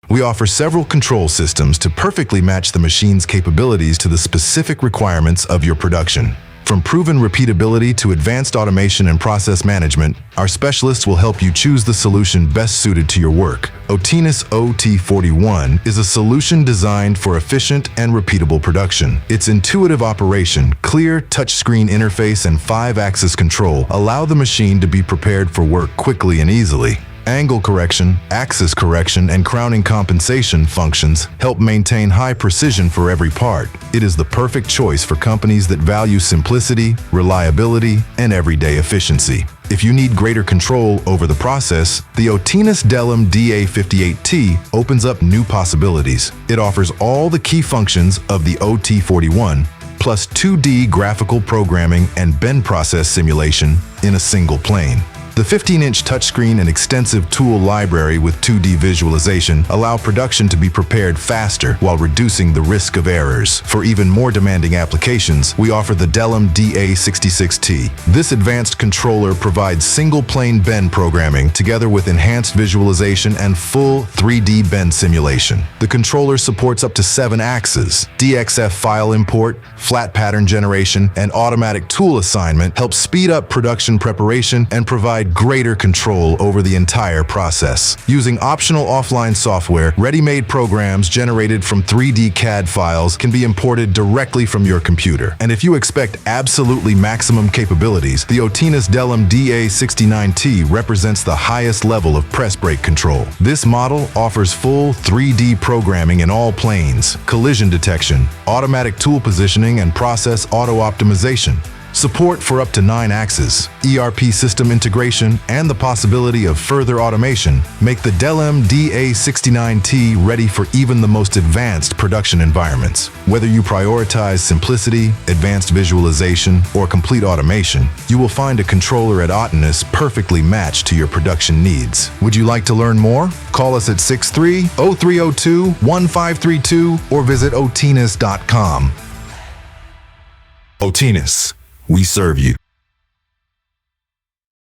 We offer several control systems to perfectly match the machine's capabilities to the specific requirements of your production. From proven repeatability to advanced automation and process management, our specialists will help you choose the solution best suited to your work. Otinus OT41 is a solution designed for efficient and repeatable production. Its intuitive operation, clear touchscreen interface, and 5-axis control allow the machine to be prepared for work quickly and easily. Angle correction, axis correction, and crowning compensation functions help maintain high precision for every part. It is the perfect choice for companies that value simplicity, reliability, and everyday efficiency. If you need greater control over the process, the Otinus Delem DA-53T opens up new possibilities. It offers all the key functions of the OT41, plus 2D graphical programming and bend process simulation in a single plane. The 15-inch touchscreen and extensive tool library with 2D visualization allow production to be prepared faster while reducing the risk of errors. For even more demanding applications, we offer the Delem DA-66T. This advanced controller provides single-plane bend programming together with enhanced visualization and full 3D bend simulation. The controller supports up to 7 axes. DXF file import, flat pattern generation, and automatic tool assignment help speed up production preparation and provide greater control over the entire process. Using optional offline software, ready-made programs generated from 3D CAD files can be imported directly from your computer. And if you expect absolutely maximum capabilities, the Otinus Delem DA-69T represents the highest level of press brake control. This model offers full 3D programming in all planes, collision detection, automatic tool positioning, and process auto-optimization. Support for up to 9 axes, ERP system integration, and the possibility of further automation make the Delem DA-69T ready for even the most advanced production environments. Whether you prioritize simplicity, advanced visualization, or complete automation, you will find a controller at Otinus perfectly matched to your production needs. Would you like to learn more? Call us at 63-0302-1532 or visit otinus.com. Otinus. We serve you.